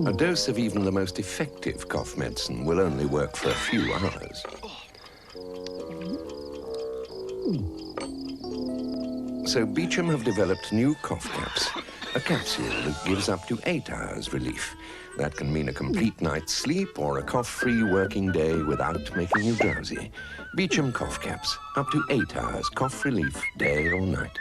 A dose of even the most effective cough medicine will only work for a few hours. So Beecham have developed new cough caps, a capsule that gives up to 8 hours relief. That can mean a complete night's sleep or a cough-free working day without making you drowsy. Beecham cough caps, up to 8 hours cough relief, day or night.